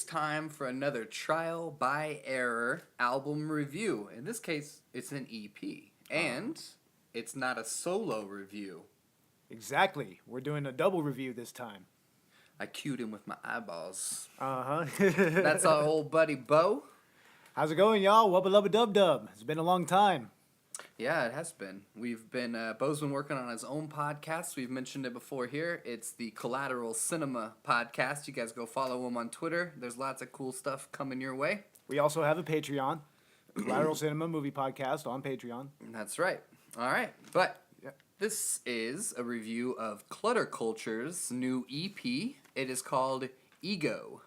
is time for another trial by error album review. In this case, it's an EP, and it's not a solo review. Exactly. We're doing a double review this time. I cued him with my eyeballs. Uh-huh. That's our old buddy Beau. How's it going, y'all? Wubba lubba dub dub. It's been a long time. Yeah, it has been. Beau's been working on his own podcast. We've mentioned it before here. It's the Collateral Cinema podcast. You guys go follow him on Twitter. There's lots of cool stuff coming your way. We also have a Patreon, Collateral Cinema Movie Podcast on Patreon. That's right. All right. But Yeah. this is a review of ClutterCulture's new EP. It is called Ego.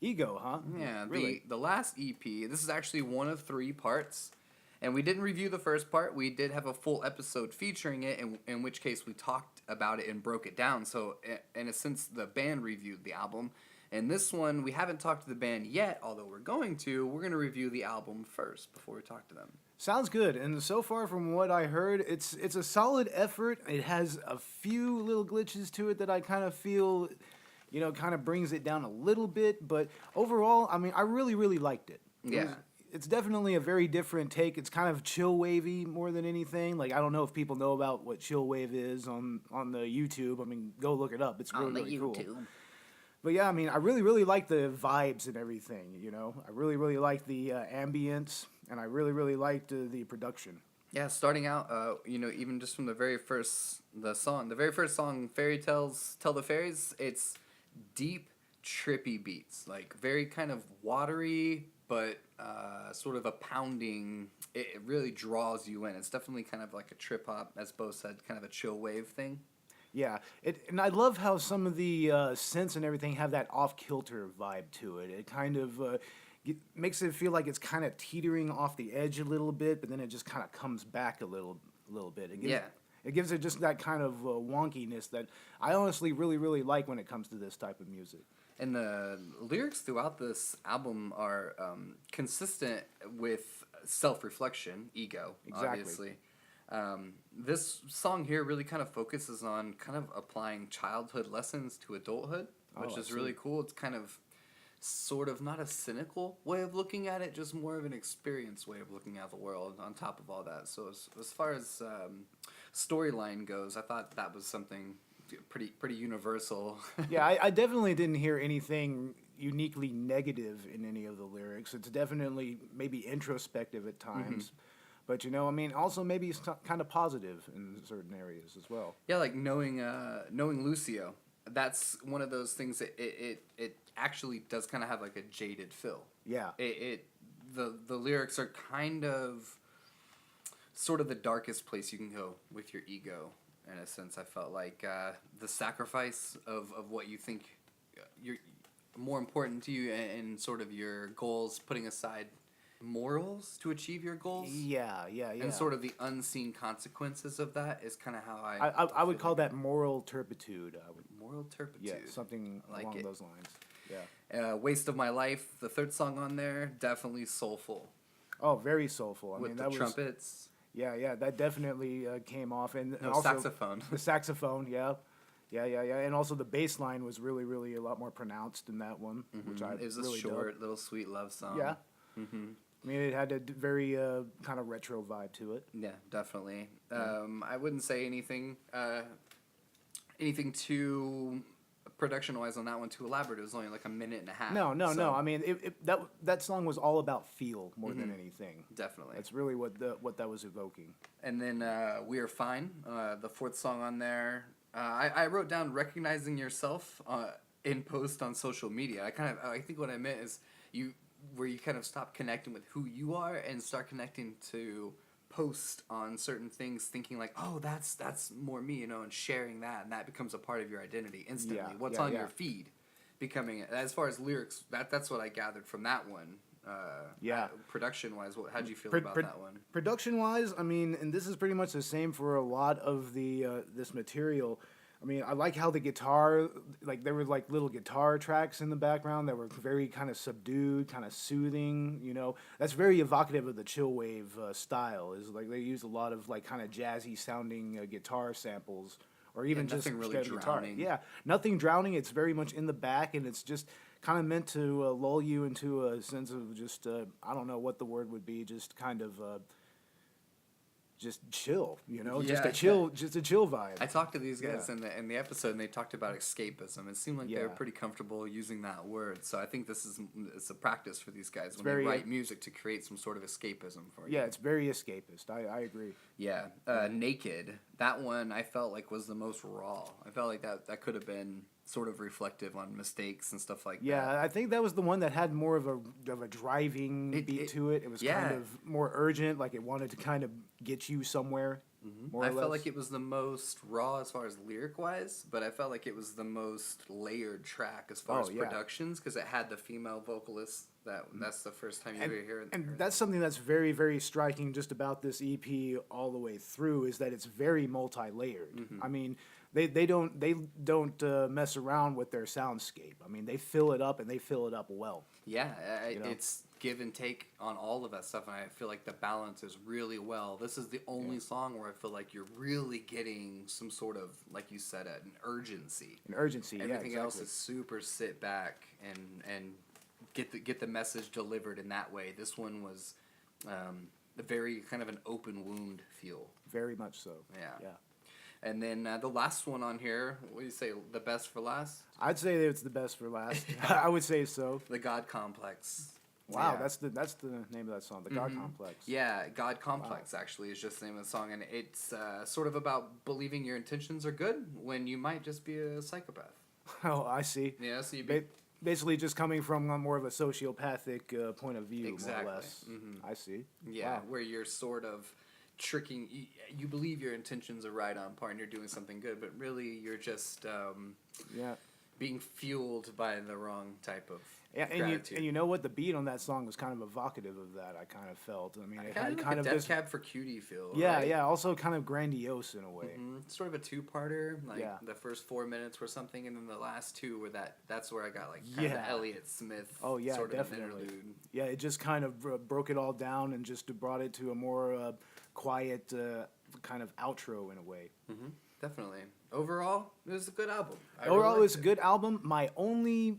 Ego, huh? Yeah, Really? the last EP. This is actually one of 3 parts. And we didn't review the first part. We did have a full episode featuring it, in which case we talked about it and broke it down. So, in a sense, the band reviewed the album. And this one, we haven't talked to the band yet, although we're going to. We're going to review the album first before we talk to them. Sounds good. And so far from what I heard, it's a solid effort. It has a few little glitches to it that I kind of feel, kind of brings it down a little bit. But overall, I mean, I really, really liked it. Yeah. It's definitely a very different take. It's kind of chill wavy more than anything. Like, I don't know if people know about what chill wave is on the YouTube. I mean, go look it up. It's really, really cool. But yeah, I mean, I really, really like the vibes and everything, I really, really like the ambience, and I really, really liked the production. Yeah, starting out, even just from the very first song, Fairy Tales Tell the Fairies, it's deep, trippy beats. Like, very kind of watery, but sort of a pounding. It really draws you in. It's definitely kind of like a trip hop, as Beau said, kind of a chill wave thing. Yeah, and I love how some of the synths and everything have that off-kilter vibe to it. It kind of makes it feel like it's kind of teetering off the edge a little bit, but then it just kind of comes back a little bit. It gives it just that kind of wonkiness that I honestly really, really like when it comes to this type of music. And the lyrics throughout this album are consistent with self-reflection, ego, Exactly. obviously. This song here really kind of focuses on kind of applying childhood lessons to adulthood, which is really cool. It's kind of sort of not a cynical way of looking at it, just more of an experienced way of looking at the world on top of all that. So as far as storyline goes, I thought that was something pretty universal. Yeah, I definitely didn't hear anything uniquely negative in any of the lyrics. It's definitely maybe introspective at times. Mm-hmm. But, I mean, also maybe it's kind of positive in certain areas as well. Yeah, like knowing Lucio. That's one of those things that it actually does kind of have like a jaded feel. Yeah. The lyrics are kind of sort of the darkest place you can go with your ego, in a sense. I felt like the sacrifice of what you think you're more important to you and sort of your goals, putting aside morals to achieve your goals. Yeah. And sort of the unseen consequences of that is kind of how I would call that moral turpitude. Moral turpitude. Yeah, something like along it. those lines. Yeah. Waste of My Life, the third song on there, definitely soulful. Oh, very soulful. With the trumpets. Yeah, that definitely came off. And no, also saxophone. The saxophone, yeah. And also the bass line was really, really a lot more pronounced in that one, which I It was really a short, little sweet love song. Yeah. Mm-hmm. I mean, it had a very kind of retro vibe to it. Yeah, definitely. I wouldn't say anything too production-wise on that one too elaborate. It was only like a minute and a half. No. I mean, that song was all about feel more than anything. Definitely. That's really what that was evoking. And then We Are Fine, the fourth song on there. I wrote down recognizing yourself in post on social media. I think what I meant is where you kind of stop connecting with who you are and start connecting to post on certain things, thinking like, oh, that's more me, and sharing that, and that becomes a part of your identity instantly. What's on your feed becoming, as far as lyrics, that's what I gathered from that one. Production-wise, how'd you feel about that one? Production-wise, I mean, and this is pretty much the same for a lot of the this material. I mean, I like how the guitar, like there were like little guitar tracks in the background that were very kind of subdued, kind of soothing, That's very evocative of the chill wave style. Is like they use a lot of like kind of jazzy sounding guitar samples, or even just nothing really drowning. Guitar. Yeah, nothing drowning. It's very much in the back, and it's just kind of meant to lull you into a sense of just I don't know what the word would be, just kind of just chill, just Yeah, a chill vibe. I talked to these guys Yeah. in the episode, and they talked about escapism. It seemed like they were Yeah. pretty comfortable using that word. So I think it's a practice for these guys when very, they write music to create some sort of escapism for you. Yeah, it's very escapist. I agree. Yeah, Naked. That one I felt like was the most raw. I felt like that could have been sort of reflective on mistakes and stuff like that. Yeah, I think that was the one that had more of a driving beat to it. It was yeah. kind of more urgent, like it wanted to kind of get you somewhere. More or I less. felt like it was the most raw as far as lyric wise, but I felt like it was the most layered track as far as productions because it had the female vocalist. That's the first time you ever hear it. And that's something that's very, very striking just about this EP all the way through is that it's very multi-layered. I mean, they don't mess around with their soundscape. I mean, they fill it up and they fill it up well. Yeah, it's give and take on all of that stuff, and I feel like the balance is really well. This is the only song where I feel like you're really getting some sort of, like you said, an urgency. Everything else is super sit back and get the message delivered in that way. This one was a very kind of an open wound feel. Very much so. Yeah. And then the last one on here, what do you say, the best for last? I'd say it's the best for last. I would say so. The God Complex. Wow, Yeah. that's the name of that song, the God Complex. Yeah, God Complex actually is just the name of the song, and it's sort of about believing your intentions are good when you might just be a psychopath. Oh, I see. Yeah, so you Basically, just coming from a more of a sociopathic point of view, Exactly. more or less. I see. Yeah, Wow. where you're sort of tricking. You believe your intentions are right on par and you're doing something good, but really you're just being fueled by the wrong type of gratitude. And you know what? The beat on that song was kind of evocative of that. I kind of felt. I mean, it had like kind a of Death this. Cab for Cutie feel. Yeah, right? yeah. Also, kind of grandiose in a way. Sort of a two-parter. Like Yeah. the first 4 minutes were something, and then the last two were that's where I got like kind of the Elliott Smith. Oh yeah, sort definitely. of interlude. Yeah, it just kind of broke it all down and just brought it to a more quiet kind of outro in a way. Definitely. Overall, it was a good album. Overall, it's a good album. My only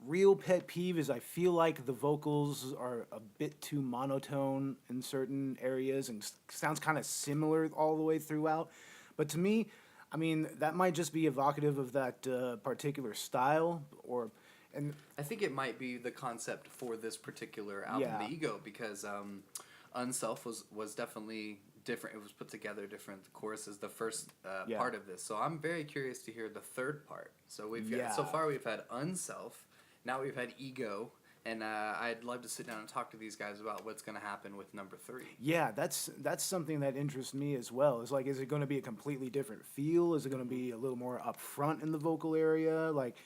real pet peeve is I feel like the vocals are a bit too monotone in certain areas and sounds kind of similar all the way throughout. But to me, I mean, that might just be evocative of that particular style and I think it might be the concept for this particular album, The Ego, because Unself was definitely different. It was put together different. The chorus is the first part of this. So I'm very curious to hear the third part. So so far we've had Unself, now we've had Ego, and I'd love to sit down and talk to these guys about what's going to happen with number 3. Yeah, that's something that interests me as well. It's like, is it going to be a completely different feel? Is it going to be a little more upfront in the vocal area? Like,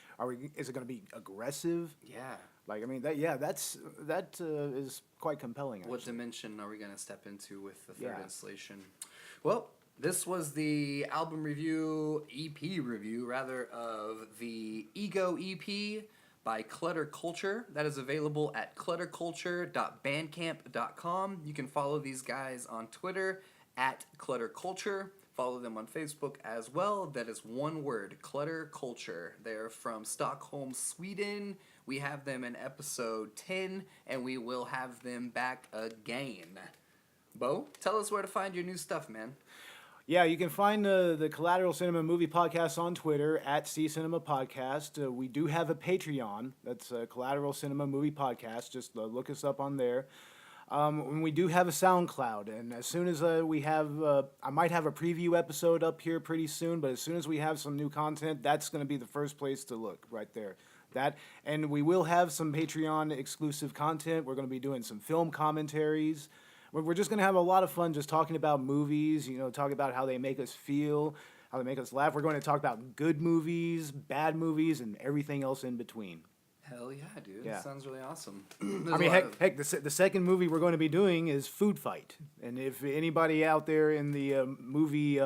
is it going to be aggressive? Yeah. Like, I mean, that is quite compelling. Actually. What dimension are we going to step into with the third Yeah. installation? Well, this was the album review, EP review, rather, of the Ego EP by ClutterCulture. That is available at clutterculture.bandcamp.com. You can follow these guys on Twitter at ClutterCulture. Follow them on Facebook as well. That is one word, ClutterCulture. They're from Stockholm, Sweden. We have them in episode 10, and we will have them back again. Beau, tell us where to find your new stuff, man. Yeah, you can find the Collateral Cinema Movie Podcast on Twitter at C Cinema Podcast. We do have a Patreon. That's Collateral Cinema Movie Podcast. Just look us up on there. And we do have a SoundCloud, and as soon as we have, I might have a preview episode up here pretty soon, but as soon as we have some new content, that's going to be the first place to look right there. And we will have some Patreon exclusive content. We're going to be doing some film commentaries. We're just going to have a lot of fun just talking about movies, talking about how they make us feel, how they make us laugh. We're going to talk about good movies, bad movies, and everything else in between. Hell yeah, dude. Yeah. That sounds really awesome. I mean, heck, the second movie we're going to be doing is Food Fight. And if anybody out there in the movie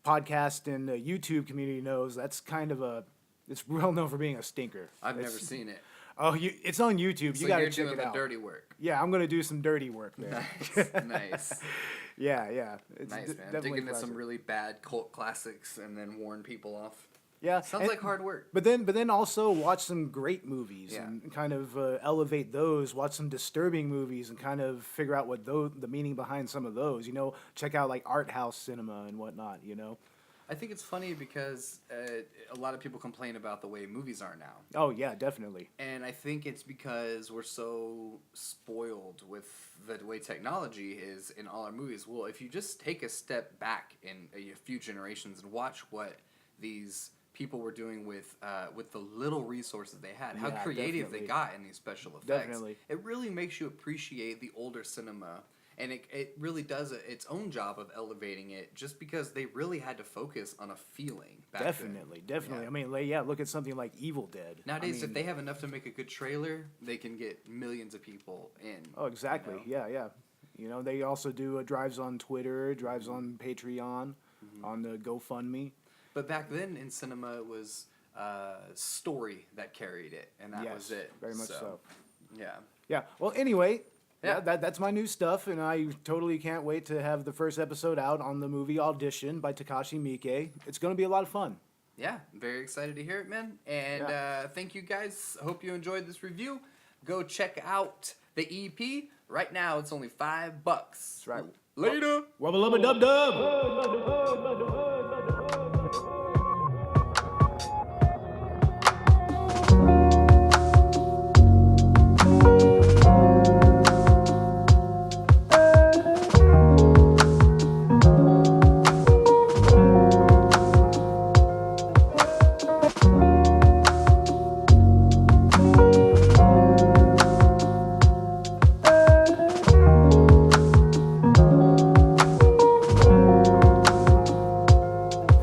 podcast and YouTube community knows, that's kind of it's well known for being a stinker. I've never seen it. Oh, it's on YouTube. So You got to you're check doing it the out. dirty work. Yeah, I'm going to do some dirty work there. Nice. Yeah. It's Nice, man. definitely Dig into some classic. really bad cult classics and then warn people off. Yeah, Sounds like hard work. But then also watch some great movies Yeah. and kind of elevate those. Watch some disturbing movies and kind of figure out what the meaning behind some of those. You know, check out like art house cinema and whatnot. You know. I think it's funny because a lot of people complain about the way movies are now. Oh yeah, definitely. And I think it's because we're so spoiled with the way technology is in all our movies. Well, if you just take a step back in a few generations and watch what these people were doing with the little resources they had, how Yeah, creative definitely. they got in these special effects, Definitely. it really makes you appreciate the older cinema. And it really does its own job of elevating it, just because they really had to focus on a feeling back Definitely. then. I mean, like, yeah, look at something like Evil Dead. Nowadays, I if mean, they have enough to make a good trailer, they can get millions of people in. Oh, exactly. You know? Yeah. You know, they also do drives on Twitter, drives on Patreon, on the GoFundMe. But back then in cinema, it was story that carried it, and that was it. Very much so. Yeah. Yeah. Well, anyway, Yeah. that's my new stuff, and I totally can't wait to have the first episode out on the movie Audition by Takashi Miike. It's going to be a lot of fun. Yeah, very excited to hear it, man. And thank you guys. Hope you enjoyed this review. Go check out the EP. Right now, it's only $5. That's right. Later. Wubba lubba dub dub.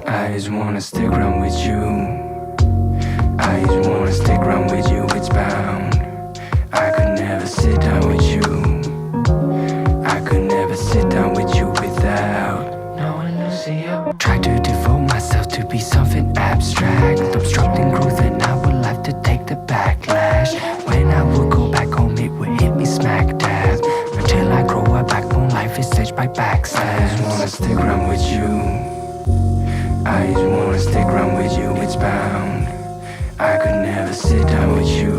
I just wanna stick around with you. I just wanna stick around with you, it's bound. I could never sit down with you. I could never sit down with you without knowing Lucio. Try to devote myself to be something abstract, obstructing growth, and I would have to take the backlash. When I would go back home, it would hit me smack dab. Until I grow a backbone, life is staged by backstabs. I just wanna stick around with you. I just wanna stick around with you, it's bound. I could never sit down with you.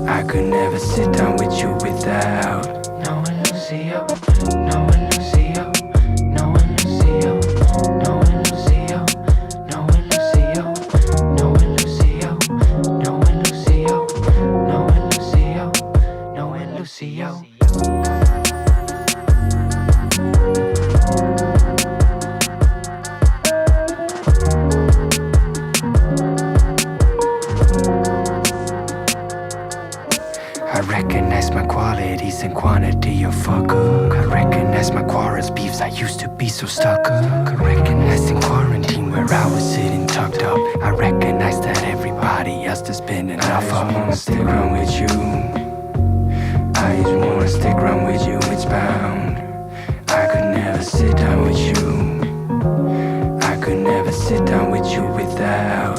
I could never sit down with you without knowing Lucio, knowing Lucio, knowing Lucio, knowing Lucio, knowing Lucio, knowing Lucio, knowing Lucio, knowing Lucio, knowing Lucio. I recognize my qualities and quantity of fucker. I recognize my quarrels, beefs, I used to be so stuck up. I recognize in quarantine where I was sitting tucked up. I recognize that everybody else has been enough. I just wanna stick around with you. I just wanna stick around with you, it's bound. I could never sit down with you. I could never sit down with you without